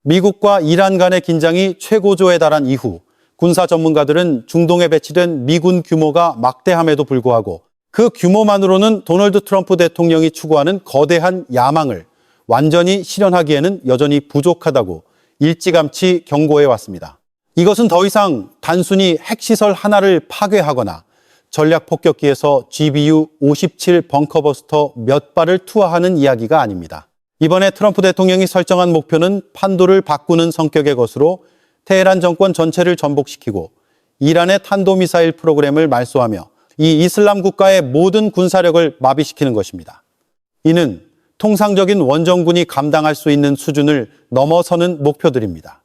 미국과 이란 간의 긴장이 최고조에 달한 이후 군사 전문가들은 중동에 배치된 미군 규모가 막대함에도 불구하고 그 규모만으로는 도널드 트럼프 대통령이 추구하는 거대한 야망을 완전히 실현하기에는 여전히 부족하다고 일찌감치 경고해 왔습니다. 이것은 더 이상 단순히 핵시설 하나를 파괴하거나 전략폭격기에서 GBU-57 벙커버스터 몇 발을 투하하는 이야기가 아닙니다. 이번에 트럼프 대통령이 설정한 목표는 판도를 바꾸는 성격의 것으로 테헤란 정권 전체를 전복시키고 이란의 탄도미사일 프로그램을 말소하며 이 이슬람 국가의 모든 군사력을 마비시키는 것입니다. 이는 통상적인 원정군이 감당할 수 있는 수준을 넘어서는 목표들입니다.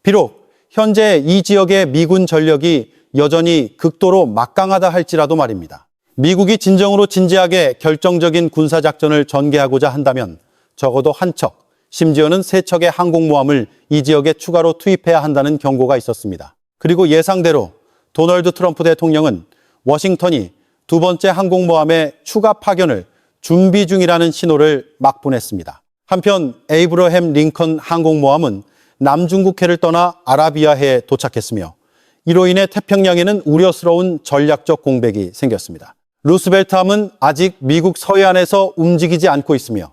비록 현재 이 지역의 미군 전력이 여전히 극도로 막강하다 할지라도 말입니다. 미국이 진정으로 진지하게 결정적인 군사작전을 전개하고자 한다면 적어도 한 척, 심지어는 세 척의 항공모함을 이 지역에 추가로 투입해야 한다는 경고가 있었습니다. 그리고 예상대로 도널드 트럼프 대통령은 워싱턴이 두 번째 항공모함의 추가 파견을 준비 중이라는 신호를 막 보냈습니다. 한편 에이브러햄 링컨 항공모함은 남중국해를 떠나 아라비아해에 도착했으며 이로 인해 태평양에는 우려스러운 전략적 공백이 생겼습니다. 루스벨트함은 아직 미국 서해안에서 움직이지 않고 있으며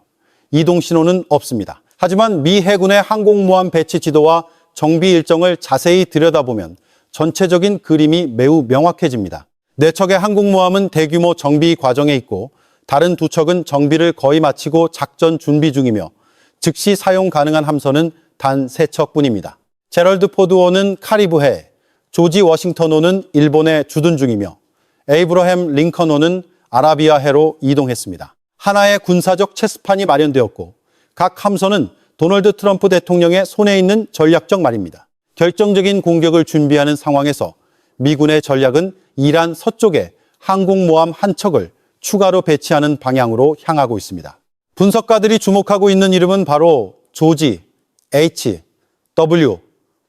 이동 신호는 없습니다. 하지만 미 해군의 항공모함 배치 지도와 정비 일정을 자세히 들여다보면 전체적인 그림이 매우 명확해집니다. 4척의 항공모함은 대규모 정비 과정에 있고 다른 2척은 정비를 거의 마치고 작전 준비 중이며 즉시 사용 가능한 함선은 단 3척뿐입니다. 제럴드 포드호는 카리브해, 조지 워싱턴호는 일본에 주둔 중이며 에이브러햄 링컨호는 아라비아해로 이동했습니다. 하나의 군사적 체스판이 마련되었고 각 함선은 도널드 트럼프 대통령의 손에 있는 전략적 말입니다. 결정적인 공격을 준비하는 상황에서 미군의 전략은 이란 서쪽에 항공모함 한 척을 추가로 배치하는 방향으로 향하고 있습니다. 분석가들이 주목하고 있는 이름은 바로 조지, H, W,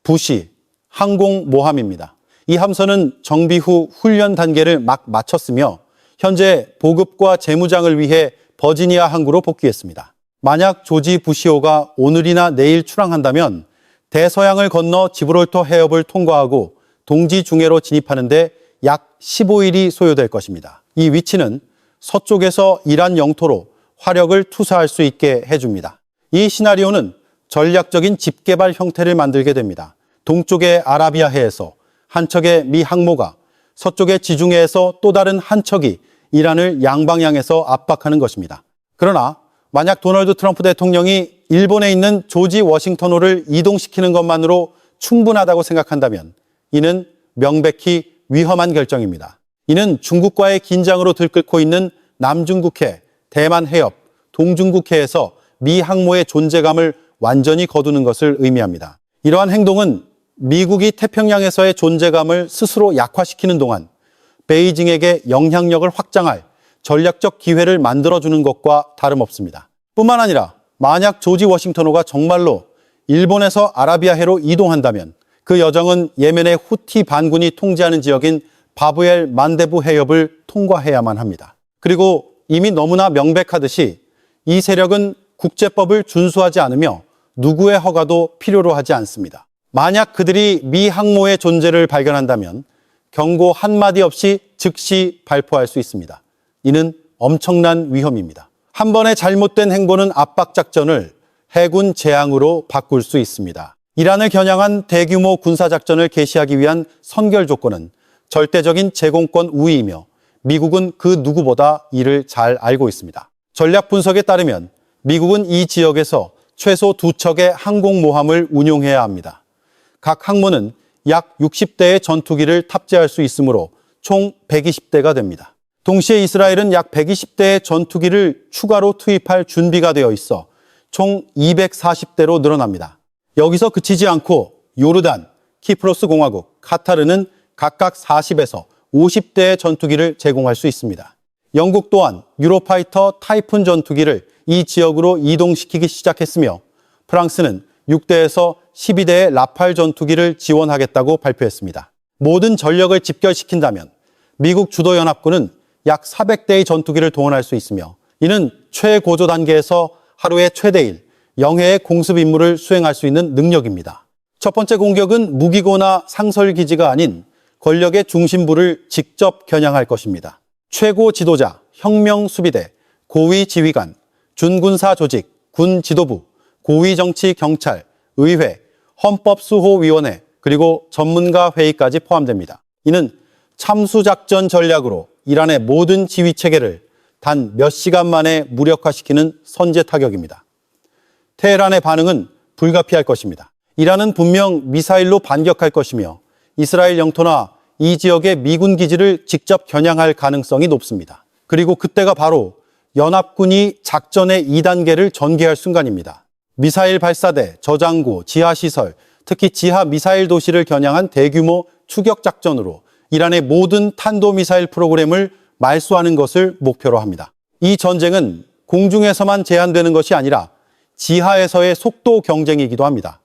부시 항공모함입니다. 이 함선은 정비 후 훈련 단계를 막 마쳤으며 현재 보급과 재무장을 위해 버지니아 항구로 복귀했습니다. 만약 조지 부시호가 오늘이나 내일 출항한다면 대서양을 건너 지브롤터 해협을 통과하고 동지 중해로 진입하는데 약 15일이 소요될 것입니다. 이 위치는 서쪽에서 이란 영토로 화력을 투사할 수 있게 해줍니다. 이 시나리오는 전략적인 집개발 형태를 만들게 됩니다. 동쪽의 아라비아해에서 한 척의 미 항모가 서쪽의 지중해에서 또 다른 한 척이 이란을 양방향에서 압박하는 것입니다. 그러나 만약 도널드 트럼프 대통령이 일본에 있는 조지 워싱턴호를 이동시키는 것만으로 충분하다고 생각한다면 이는 명백히 위험한 결정입니다. 이는 중국과의 긴장으로 들끓고 있는 남중국해, 대만 해협, 동중국해에서 미 항모의 존재감을 완전히 거두는 것을 의미합니다. 이러한 행동은 미국이 태평양에서의 존재감을 스스로 약화시키는 동안 베이징에게 영향력을 확장할 전략적 기회를 만들어주는 것과 다름없습니다. 뿐만 아니라 만약 조지 워싱턴호가 정말로 일본에서 아라비아해로 이동한다면 그 여정은 예멘의 후티 반군이 통제하는 지역인 바브엘 만데부 해협을 통과해야만 합니다. 그리고 이미 너무나 명백하듯이 이 세력은 국제법을 준수하지 않으며 누구의 허가도 필요로 하지 않습니다. 만약 그들이 미 항모의 존재를 발견한다면 경고 한마디 없이 즉시 발포할 수 있습니다. 이는 엄청난 위험입니다. 한 번의 잘못된 행보는 압박작전을 해군 재앙으로 바꿀 수 있습니다. 이란을 겨냥한 대규모 군사작전을 개시하기 위한 선결 조건은 절대적인 제공권 우위이며 미국은 그 누구보다 이를 잘 알고 있습니다. 전략 분석에 따르면 미국은 이 지역에서 최소 2척의 항공모함을 운용해야 합니다. 각 항모는 약 60대의 전투기를 탑재할 수 있으므로 총 120대가 됩니다. 동시에 이스라엘은 약 120대의 전투기를 추가로 투입할 준비가 되어 있어 총 240대로 늘어납니다. 여기서 그치지 않고 요르단, 키프로스 공화국, 카타르는 각각 40에서 50대의 전투기를 제공할 수 있습니다. 영국 또한 유로파이터 타이푼 전투기를 이 지역으로 이동시키기 시작했으며 프랑스는 6대에서 12대의 라팔 전투기를 지원하겠다고 발표했습니다. 모든 전력을 집결시킨다면 미국 주도 연합군은 약 400대의 전투기를 동원할 수 있으며 이는 최고조 단계에서 하루에 최대일 영해의 공습 임무를 수행할 수 있는 능력입니다. 첫 번째 공격은 무기고나 상설기지가 아닌 권력의 중심부를 직접 겨냥할 것입니다. 최고 지도자, 혁명수비대, 고위지휘관, 준군사 조직, 군지도부, 고위정치 경찰, 의회, 헌법수호위원회, 그리고 전문가 회의까지 포함됩니다. 이는 참수작전 전략으로 이란의 모든 지휘체계를 단 몇 시간 만에 무력화시키는 선제 타격입니다. 테헤란의 반응은 불가피할 것입니다. 이란은 분명 미사일로 반격할 것이며 이스라엘 영토나 이 지역의 미군 기지를 직접 겨냥할 가능성이 높습니다. 그리고 그때가 바로 연합군이 작전의 2단계를 전개할 순간입니다. 미사일 발사대, 저장고, 지하시설, 특히 지하 미사일 도시를 겨냥한 대규모 추격 작전으로 이란의 모든 탄도미사일 프로그램을 말소하는 것을 목표로 합니다. 이 전쟁은 공중에서만 제한되는 것이 아니라 지하에서의 속도 경쟁이기도 합니다.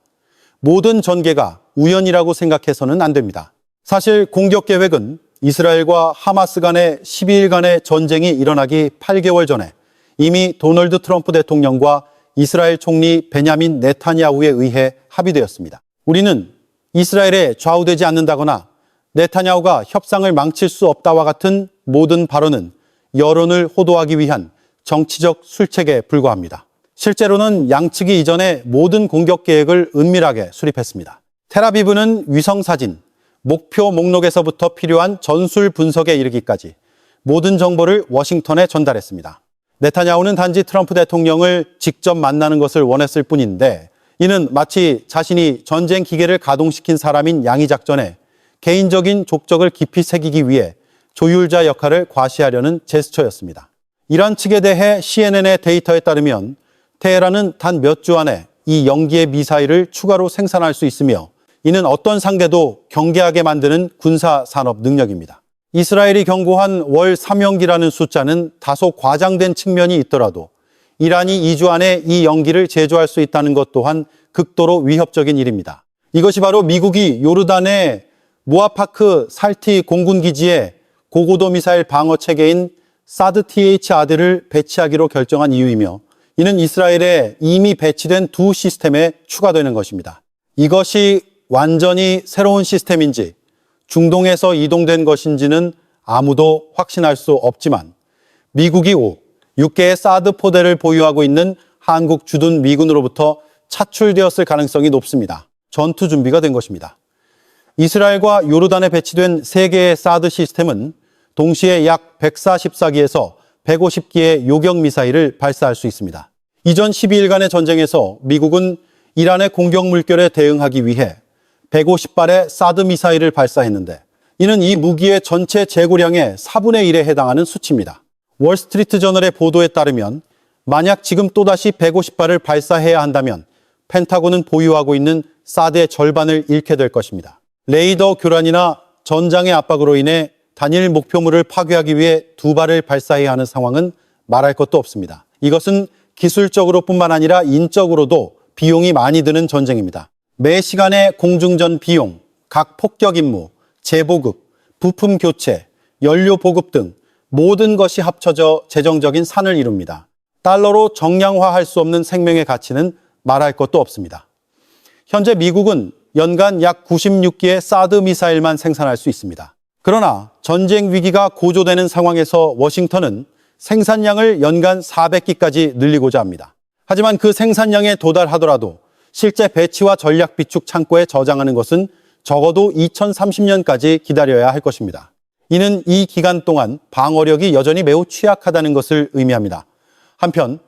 모든 전개가 우연이라고 생각해서는 안 됩니다. 사실 공격 계획은 이스라엘과 하마스 간의 12일간의 전쟁이 일어나기 8개월 전에 이미 도널드 트럼프 대통령과 이스라엘 총리 베냐민 네타냐후에 의해 합의되었습니다. 우리는 이스라엘에 좌우되지 않는다거나 네타냐후가 협상을 망칠 수 없다와 같은 모든 발언은 여론을 호도하기 위한 정치적 술책에 불과합니다. 실제로는 양측이 이전에 모든 공격 계획을 은밀하게 수립했습니다. 텔아비브는 위성사진, 목표 목록에서부터 필요한 전술 분석에 이르기까지 모든 정보를 워싱턴에 전달했습니다. 네타냐후는 단지 트럼프 대통령을 직접 만나는 것을 원했을 뿐인데 이는 마치 자신이 전쟁 기계를 가동시킨 사람인 양이 작전에 개인적인 족적을 깊이 새기기 위해 조율자 역할을 과시하려는 제스처였습니다. 이란 측에 대해 CNN의 데이터에 따르면 테헤란은 단 몇 주 안에 이 영기의 미사일을 추가로 생산할 수 있으며 이는 어떤 상대도 경계하게 만드는 군사산업 능력입니다. 이스라엘이 경고한 월 3연기라는 숫자는 다소 과장된 측면이 있더라도 이란이 2주 안에 이 연기를 제조할 수 있다는 것 또한 극도로 위협적인 일입니다. 이것이 바로 미국이 요르단의 무아파크 살티 공군기지에 고고도 미사일 방어 체계인 사드 THR들을 배치하기로 결정한 이유이며 이는 이스라엘에 이미 배치된 두 시스템에 추가되는 것입니다. 이것이 완전히 새로운 시스템인지 중동에서 이동된 것인지는 아무도 확신할 수 없지만 미국이 6개의 사드 포대를 보유하고 있는 한국 주둔 미군으로부터 차출되었을 가능성이 높습니다. 전투 준비가 된 것입니다. 이스라엘과 요르단에 배치된 3개의 사드 시스템은 동시에 약 144기에서 150기의 요격 미사일을 발사할 수 있습니다. 이전 12일간의 전쟁에서 미국은 이란의 공격 물결에 대응하기 위해 150발의 사드 미사일을 발사했는데 이는 이 무기의 전체 재고량의 4분의 1에 해당하는 수치입니다. 월스트리트 저널의 보도에 따르면 만약 지금 또다시 150발을 발사해야 한다면 펜타곤은 보유하고 있는 사드의 절반을 잃게 될 것입니다. 레이더 교란이나 전장의 압박으로 인해 단일 목표물을 파괴하기 위해 2발을 발사해야 하는 상황은 말할 것도 없습니다. 이것은 기술적으로 뿐만 아니라 인적으로도 비용이 많이 드는 전쟁입니다. 매 시간의 공중전 비용, 각 폭격 임무, 재보급, 부품 교체, 연료 보급 등 모든 것이 합쳐져 재정적인 산을 이룹니다. 달러로 정량화할 수 없는 생명의 가치는 말할 것도 없습니다. 현재 미국은 연간 약 96기의 사드 미사일만 생산할 수 있습니다. 그러나 전쟁 위기가 고조되는 상황에서 워싱턴은 생산량을 연간 400기까지 늘리고자 합니다. 하지만 그 생산량에 도달하더라도 실제 배치와 전략 비축 창고에 저장하는 것은 적어도 2030년까지 기다려야 할 것입니다. 이는 이 기간 동안 방어력이 여전히 매우 취약하다는 것을 의미합니다. 한편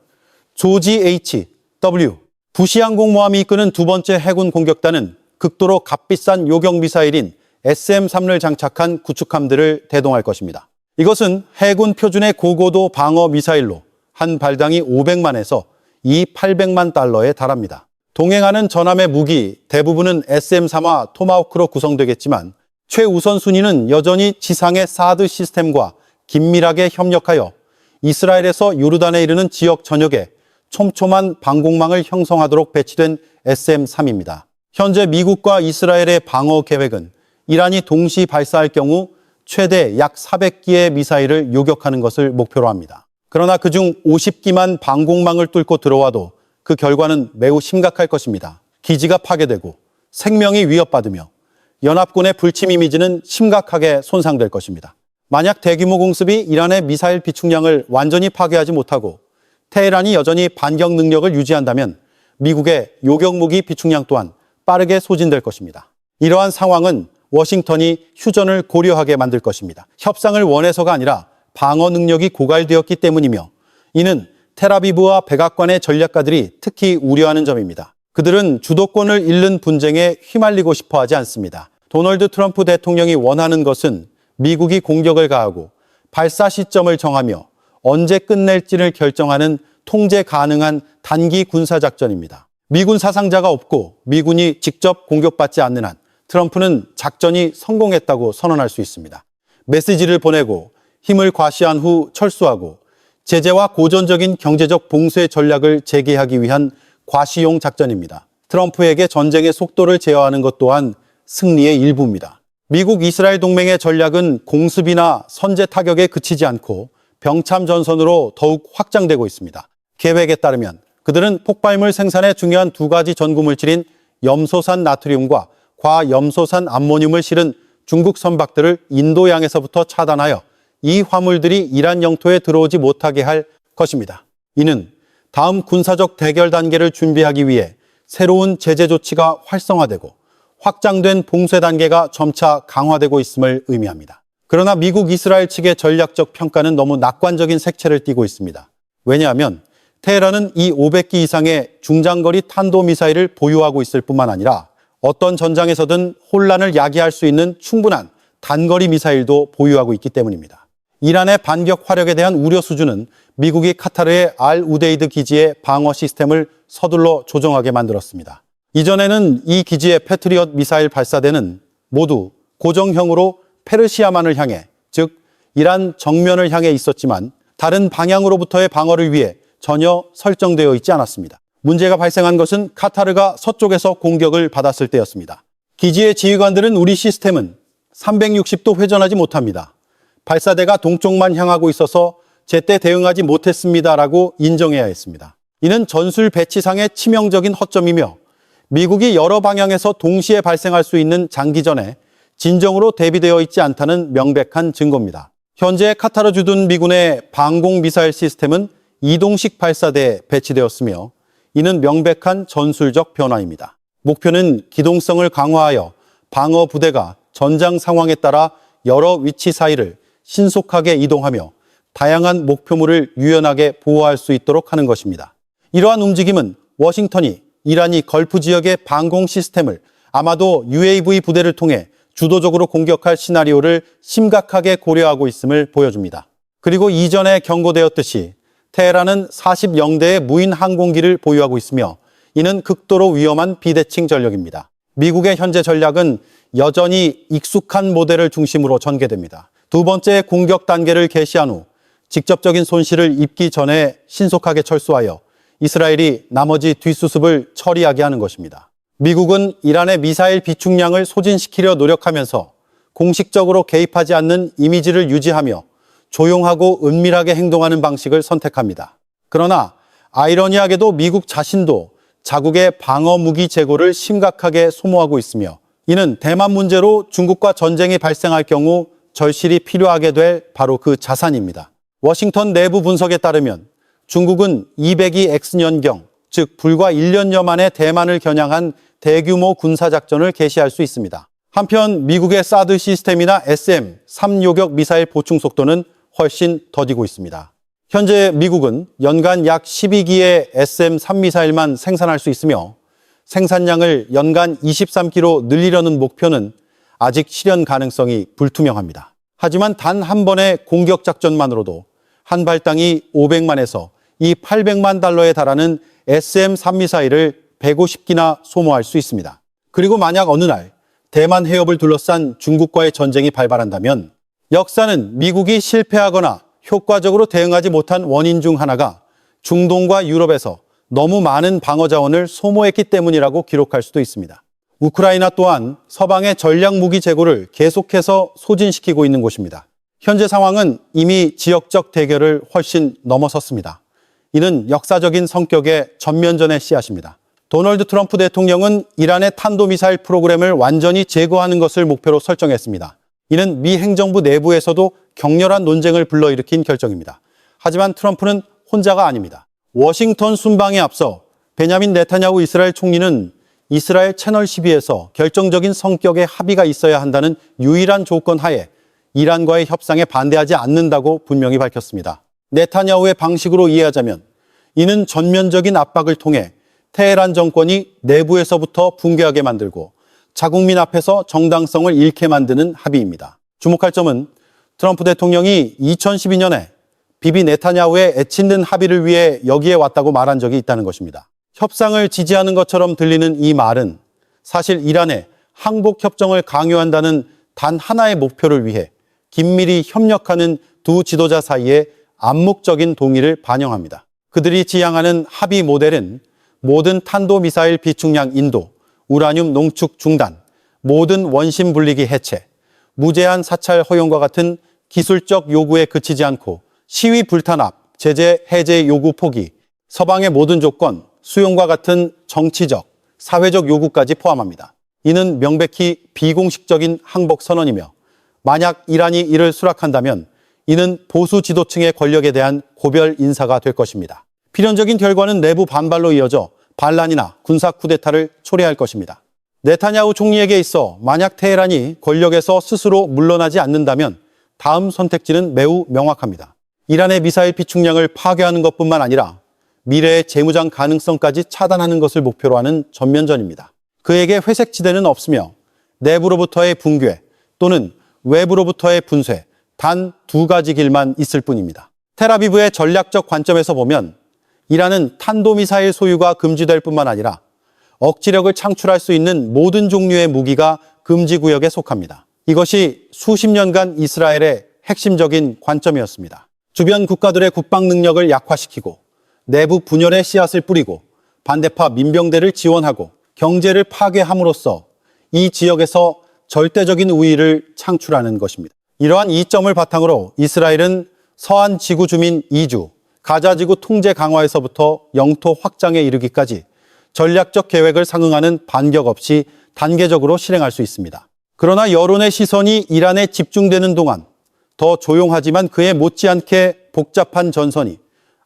조지 H.W. 부시항공모함이 이끄는 두 번째 해군 공격단은 극도로 값비싼 요격 미사일인 SM-3를 장착한 구축함들을 대동할 것입니다. 이것은 해군 표준의 고고도 방어 미사일로 한 발당이 500만에서 800만 달러에 달합니다. 동행하는 전함의 무기 대부분은 SM-3와 토마호크로 구성되겠지만 최우선 순위는 여전히 지상의 사드 시스템과 긴밀하게 협력하여 이스라엘에서 요르단에 이르는 지역 전역에 촘촘한 방공망을 형성하도록 배치된 SM-3입니다. 현재 미국과 이스라엘의 방어 계획은 이란이 동시 발사할 경우 최대 약 400기의 미사일을 요격하는 것을 목표로 합니다. 그러나 그중 50기만 방공망을 뚫고 들어와도 그 결과는 매우 심각할 것입니다. 기지가 파괴되고 생명이 위협받으며 연합군의 불침 이미지는 심각하게 손상될 것입니다. 만약 대규모 공습이 이란의 미사일 비축량을 완전히 파괴하지 못하고 테헤란이 여전히 반격 능력을 유지한다면 미국의 요격무기 비축량 또한 빠르게 소진될 것입니다. 이러한 상황은 워싱턴이 휴전을 고려하게 만들 것입니다. 협상을 원해서가 아니라 방어 능력이 고갈되었기 때문이며 이는 텔아비브와 백악관의 전략가들이 특히 우려하는 점입니다. 그들은 주도권을 잃는 분쟁에 휘말리고 싶어 하지 않습니다. 도널드 트럼프 대통령이 원하는 것은 미국이 공격을 가하고 발사 시점을 정하며 언제 끝낼지를 결정하는 통제 가능한 단기 군사작전입니다. 미군 사상자가 없고 미군이 직접 공격받지 않는 한 트럼프는 작전이 성공했다고 선언할 수 있습니다. 메시지를 보내고 힘을 과시한 후 철수하고 제재와 고전적인 경제적 봉쇄 전략을 재개하기 위한 과시용 작전입니다. 트럼프에게 전쟁의 속도를 제어하는 것 또한 승리의 일부입니다. 미국 이스라엘 동맹의 전략은 공습이나 선제 타격에 그치지 않고 병참 전선으로 더욱 확장되고 있습니다. 계획에 따르면 그들은 폭발물 생산에 중요한 두 가지 전구물질인 염소산 나트륨과 과염소산 암모늄을 실은 중국 선박들을 인도양에서부터 차단하여 이 화물들이 이란 영토에 들어오지 못하게 할 것입니다. 이는 다음 군사적 대결 단계를 준비하기 위해 새로운 제재 조치가 활성화되고 확장된 봉쇄 단계가 점차 강화되고 있음을 의미합니다. 그러나 미국 이스라엘 측의 전략적 평가는 너무 낙관적인 색채를 띠고 있습니다. 왜냐하면 테헤란은 이 500기 이상의 중장거리 탄도미사일을 보유하고 있을 뿐만 아니라 어떤 전장에서든 혼란을 야기할 수 있는 충분한 단거리 미사일도 보유하고 있기 때문입니다. 이란의 반격 화력에 대한 우려 수준은 미국이 카타르의 알 우데이드 기지의 방어 시스템을 서둘러 조정하게 만들었습니다. 이전에는 이 기지의 패트리엇 미사일 발사대는 모두 고정형으로 페르시아만을 향해, 즉 이란 정면을 향해 있었지만 다른 방향으로부터의 방어를 위해 전혀 설정되어 있지 않았습니다. 문제가 발생한 것은 카타르가 서쪽에서 공격을 받았을 때였습니다. 기지의 지휘관들은 우리 시스템은 360도 회전하지 못합니다. 발사대가 동쪽만 향하고 있어서 제때 대응하지 못했습니다라고 인정해야 했습니다. 이는 전술 배치상의 치명적인 허점이며 미국이 여러 방향에서 동시에 발생할 수 있는 장기전에 진정으로 대비되어 있지 않다는 명백한 증거입니다. 현재 카타르 주둔 미군의 방공 미사일 시스템은 이동식 발사대에 배치되었으며 이는 명백한 전술적 변화입니다. 목표는 기동성을 강화하여 방어 부대가 전장 상황에 따라 여러 위치 사이를 신속하게 이동하며 다양한 목표물을 유연하게 보호할 수 있도록 하는 것입니다. 이러한 움직임은 워싱턴이 이란이 걸프 지역의 방공 시스템을 아마도 UAV 부대를 통해 주도적으로 공격할 시나리오를 심각하게 고려하고 있음을 보여줍니다. 그리고 이전에 경고되었듯이 테헤란은 40영대의 무인 항공기를 보유하고 있으며 이는 극도로 위험한 비대칭 전력입니다. 미국의 현재 전략은 여전히 익숙한 모델을 중심으로 전개됩니다. 두 번째 공격 단계를 개시한 후 직접적인 손실을 입기 전에 신속하게 철수하여 이스라엘이 나머지 뒷수습을 처리하게 하는 것입니다. 미국은 이란의 미사일 비축량을 소진시키려 노력하면서 공식적으로 개입하지 않는 이미지를 유지하며 조용하고 은밀하게 행동하는 방식을 선택합니다. 그러나 아이러니하게도 미국 자신도 자국의 방어 무기 재고를 심각하게 소모하고 있으며 이는 대만 문제로 중국과 전쟁이 발생할 경우 절실히 필요하게 될 바로 그 자산입니다. 워싱턴 내부 분석에 따르면 중국은 202 X년경, 즉 불과 1년여 만에 대만을 겨냥한 대규모 군사작전을 개시할 수 있습니다. 한편 미국의 사드 시스템이나 SM-3 요격 미사일 보충 속도는 훨씬 더디고 있습니다. 현재 미국은 연간 약 12기의 SM-3 미사일만 생산할 수 있으며 생산량을 연간 23기로 늘리려는 목표는 아직 실현 가능성이 불투명합니다. 하지만 단 한 번의 공격 작전만으로도 한 발당이 500만에서 이 800만 달러에 달하는 SM-3 미사일을 150기나 소모할 수 있습니다. 그리고 만약 어느 날 대만 해협을 둘러싼 중국과의 전쟁이 발발한다면 역사는 미국이 실패하거나 효과적으로 대응하지 못한 원인 중 하나가 중동과 유럽에서 너무 많은 방어 자원을 소모했기 때문이라고 기록할 수도 있습니다. 우크라이나 또한 서방의 전략 무기 재고를 계속해서 소진시키고 있는 곳입니다. 현재 상황은 이미 지역적 대결을 훨씬 넘어섰습니다. 이는 역사적인 성격의 전면전의 씨앗입니다. 도널드 트럼프 대통령은 이란의 탄도미사일 프로그램을 완전히 제거하는 것을 목표로 설정했습니다. 이는 미 행정부 내부에서도 격렬한 논쟁을 불러일으킨 결정입니다. 하지만 트럼프는 혼자가 아닙니다. 워싱턴 순방에 앞서 베냐민 네타냐후 이스라엘 총리는 이스라엘 채널 12에서 결정적인 성격의 합의가 있어야 한다는 유일한 조건 하에 이란과의 협상에 반대하지 않는다고 분명히 밝혔습니다. 네타냐후의 방식으로 이해하자면 이는 전면적인 압박을 통해 테헤란 정권이 내부에서부터 붕괴하게 만들고 자국민 앞에서 정당성을 잃게 만드는 합의입니다. 주목할 점은 트럼프 대통령이 2012년에 비비 네타냐후의 애칭된 합의를 위해 여기에 왔다고 말한 적이 있다는 것입니다. 협상을 지지하는 것처럼 들리는 이 말은 사실 이란의 항복협정을 강요한다는 단 하나의 목표를 위해 긴밀히 협력하는 두 지도자 사이의 암묵적인 동의를 반영합니다. 그들이 지향하는 합의 모델은 모든 탄도미사일 비축량 인도, 우라늄 농축 중단, 모든 원심 분리기 해체, 무제한 사찰 허용과 같은 기술적 요구에 그치지 않고 시위 불탄압, 제재 해제 요구 포기, 서방의 모든 조건, 수용과 같은 정치적, 사회적 요구까지 포함합니다. 이는 명백히 비공식적인 항복 선언이며 만약 이란이 이를 수락한다면 이는 보수 지도층의 권력에 대한 고별 인사가 될 것입니다. 필연적인 결과는 내부 반발로 이어져 반란이나 군사 쿠데타를 초래할 것입니다. 네타냐후 총리에게 있어 만약 테헤란이 권력에서 스스로 물러나지 않는다면 다음 선택지는 매우 명확합니다. 이란의 미사일 비축량을 파괴하는 것뿐만 아니라 미래의 재무장 가능성까지 차단하는 것을 목표로 하는 전면전입니다. 그에게 회색지대는 없으며 내부로부터의 붕괴 또는 외부로부터의 분쇄, 단 두 가지 길만 있을 뿐입니다. 텔아비브의 전략적 관점에서 보면 이란은 탄도미사일 소유가 금지될 뿐만 아니라 억지력을 창출할 수 있는 모든 종류의 무기가 금지구역에 속합니다. 이것이 수십 년간 이스라엘의 핵심적인 관점이었습니다. 주변 국가들의 국방 능력을 약화시키고 내부 분열의 씨앗을 뿌리고 반대파 민병대를 지원하고 경제를 파괴함으로써 이 지역에서 절대적인 우위를 창출하는 것입니다. 이러한 이점을 바탕으로 이스라엘은 서한 지구 주민 이주, 가자지구 통제 강화에서부터 영토 확장에 이르기까지 전략적 계획을 상응하는 반격 없이 단계적으로 실행할 수 있습니다. 그러나 여론의 시선이 이란에 집중되는 동안 더 조용하지만 그에 못지않게 복잡한 전선이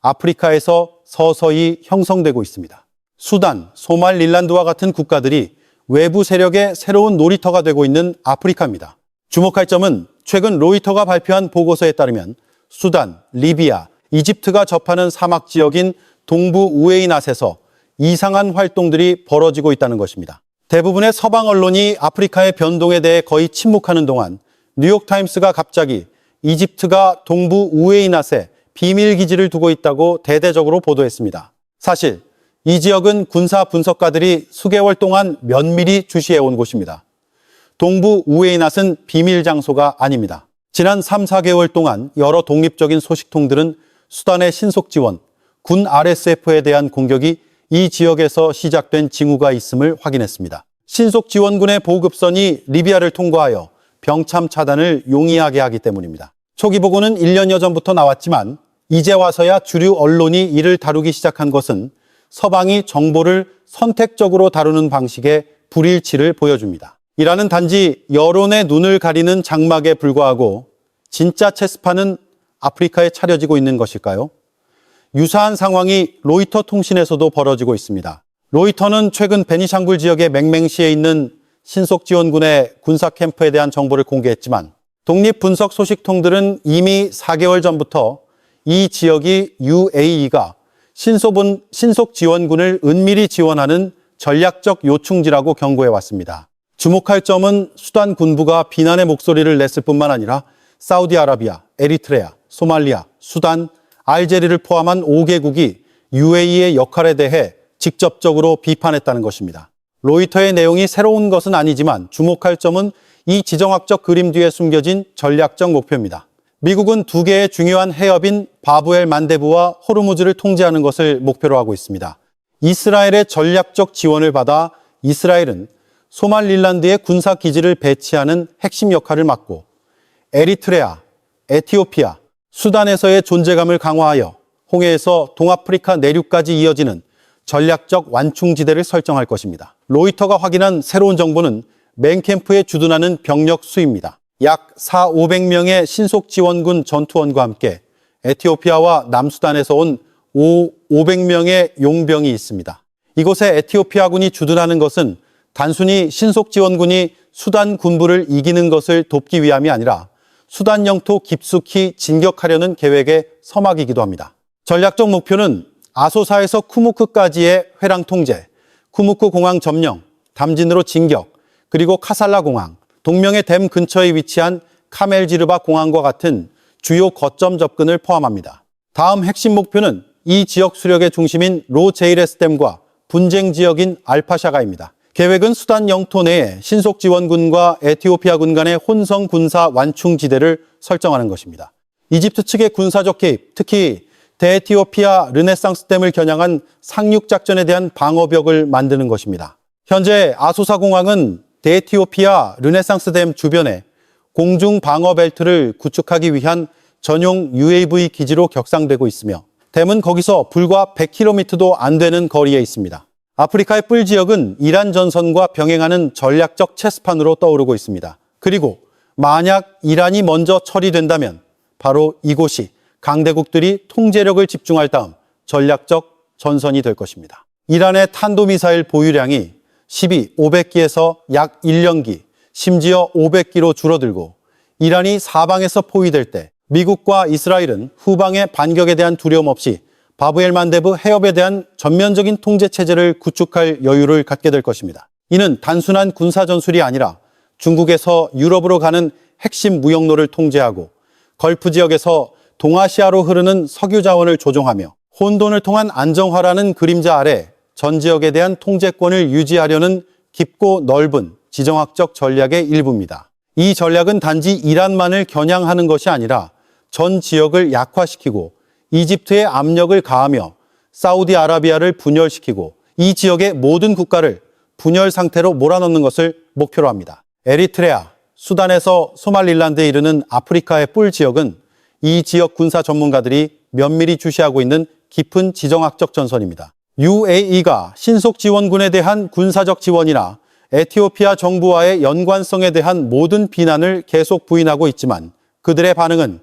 아프리카에서 서서히 형성되고 있습니다. 수단, 소말릴란드와 같은 국가들이 외부 세력의 새로운 놀이터가 되고 있는 아프리카입니다. 주목할 점은 최근 로이터가 발표한 보고서에 따르면 수단, 리비아, 이집트가 접하는 사막 지역인 동부 우에이낫에서 이상한 활동들이 벌어지고 있다는 것입니다. 대부분의 서방 언론이 아프리카의 변동에 대해 거의 침묵하는 동안 뉴욕타임스가 갑자기 이집트가 동부 우에이낫에 비밀기지를 두고 있다고 대대적으로 보도했습니다. 사실 이 지역은 군사 분석가들이 수개월 동안 면밀히 주시해온 곳입니다. 동부 우에이낫은 비밀 장소가 아닙니다. 지난 3, 4개월 동안 여러 독립적인 소식통들은 수단의 신속 지원, 군 RSF에 대한 공격이 이 지역에서 시작된 징후가 있음을 확인했습니다. 신속 지원군의 보급선이 리비아를 통과하여 병참 차단을 용이하게 하기 때문입니다. 초기 보고는 1년여 전부터 나왔지만 이제 와서야 주류 언론이 이를 다루기 시작한 것은 서방이 정보를 선택적으로 다루는 방식의 불일치를 보여줍니다. 이란은 단지 여론의 눈을 가리는 장막에 불과하고 진짜 체스판은 아프리카에 차려지고 있는 것일까요? 유사한 상황이 로이터 통신에서도 벌어지고 있습니다. 로이터는 최근 베니샹굴 지역의 맹맹시에 있는 신속지원군의 군사 캠프에 대한 정보를 공개했지만 독립분석 소식통들은 이미 4개월 전부터 이 지역이 UAE가 신속지원군을 은밀히 지원하는 전략적 요충지라고 경고해왔습니다. 주목할 점은 수단 군부가 비난의 목소리를 냈을 뿐만 아니라 사우디아라비아, 에리트레아, 소말리아, 수단, 알제리를 포함한 5개국이 UAE의 역할에 대해 직접적으로 비판했다는 것입니다. 로이터의 내용이 새로운 것은 아니지만 주목할 점은 이 지정학적 그림 뒤에 숨겨진 전략적 목표입니다. 미국은 두 개의 중요한 해협인 바브엘 만데부와 호르무즈를 통제하는 것을 목표로 하고 있습니다. 이스라엘의 전략적 지원을 받아 이스라엘은 소말릴란드의 군사 기지를 배치하는 핵심 역할을 맡고 에리트레아, 에티오피아, 수단에서의 존재감을 강화하여 홍해에서 동아프리카 내륙까지 이어지는 전략적 완충지대를 설정할 것입니다. 로이터가 확인한 새로운 정보는 맨캠프에 주둔하는 병력 수입니다. 약 4,500명의 신속지원군 전투원과 함께 에티오피아와 남수단에서 온 500명의 용병이 있습니다. 이곳에 에티오피아군이 주둔하는 것은 단순히 신속지원군이 수단 군부를 이기는 것을 돕기 위함이 아니라 수단 영토 깊숙이 진격하려는 계획의 서막이기도 합니다. 전략적 목표는 아소사에서 쿠무크까지의 회랑 통제, 쿠무크 공항 점령, 담진으로 진격, 그리고 카살라 공항, 동명의 댐 근처에 위치한 카멜지르바 공항과 같은 주요 거점 접근을 포함합니다. 다음 핵심 목표는 이 지역 수력의 중심인 로제이레스 댐과 분쟁 지역인 알파샤가입니다. 계획은 수단 영토 내에 신속지원군과 에티오피아군 간의 혼성 군사 완충지대를 설정하는 것입니다. 이집트 측의 군사적 개입, 특히 대에티오피아 르네상스 댐을 겨냥한 상륙작전에 대한 방어벽을 만드는 것입니다. 현재 아소사 공항은 대에티오피아 르네상스 댐 주변에 공중 방어 벨트를 구축하기 위한 전용 UAV 기지로 격상되고 있으며 댐은 거기서 불과 100km도 안 되는 거리에 있습니다. 아프리카의 뿔 지역은 이란 전선과 병행하는 전략적 체스판으로 떠오르고 있습니다. 그리고 만약 이란이 먼저 처리된다면 바로 이곳이 강대국들이 통제력을 집중할 다음 전략적 전선이 될 것입니다. 이란의 탄도미사일 보유량이 500기에서 약 1년기, 심지어 500기로 줄어들고 이란이 사방에서 포위될 때 미국과 이스라엘은 후방의 반격에 대한 두려움 없이 바브엘 만데브 해협에 대한 전면적인 통제 체제를 구축할 여유를 갖게 될 것입니다. 이는 단순한 군사 전술이 아니라 중국에서 유럽으로 가는 핵심 무역로를 통제하고 걸프 지역에서 동아시아로 흐르는 석유 자원을 조종하며 혼돈을 통한 안정화라는 그림자 아래 전 지역에 대한 통제권을 유지하려는 깊고 넓은 지정학적 전략의 일부입니다. 이 전략은 단지 이란만을 겨냥하는 것이 아니라 전 지역을 약화시키고 이집트에 압력을 가하며 사우디아라비아를 분열시키고 이 지역의 모든 국가를 분열 상태로 몰아넣는 것을 목표로 합니다. 에리트레아, 수단에서 소말릴란드에 이르는 아프리카의 뿔 지역은 이 지역 군사 전문가들이 면밀히 주시하고 있는 깊은 지정학적 전선입니다. UAE가 신속 지원군에 대한 군사적 지원이나 에티오피아 정부와의 연관성에 대한 모든 비난을 계속 부인하고 있지만 그들의 반응은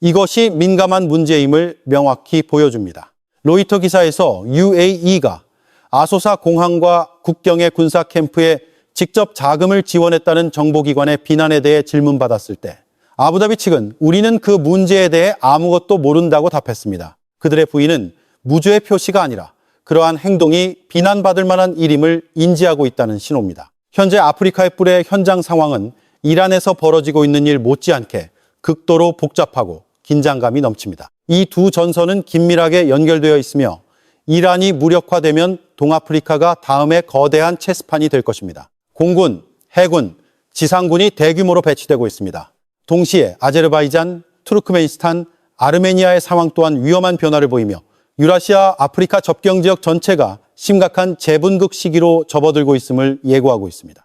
이것이 민감한 문제임을 명확히 보여줍니다. 로이터 기사에서 UAE가 아소사 공항과 국경의 군사 캠프에 직접 자금을 지원했다는 정보기관의 비난에 대해 질문받았을 때 아부다비 측은 우리는 그 문제에 대해 아무것도 모른다고 답했습니다. 그들의 부인은 무죄의 표시가 아니라 그러한 행동이 비난받을 만한 일임을 인지하고 있다는 신호입니다. 현재 아프리카의 뿔의 현장 상황은 이란에서 벌어지고 있는 일 못지않게 극도로 복잡하고 긴장감이 넘칩니다. 이 두 전선은 긴밀하게 연결되어 있으며 이란이 무력화되면 동아프리카가 다음에 거대한 체스판이 될 것입니다. 공군, 해군, 지상군이 대규모로 배치되고 있습니다. 동시에 아제르바이잔, 투르크메니스탄, 아르메니아의 상황 또한 위험한 변화를 보이며 유라시아 아프리카 접경 지역 전체가 심각한 재분극 시기로 접어들고 있음을 예고하고 있습니다.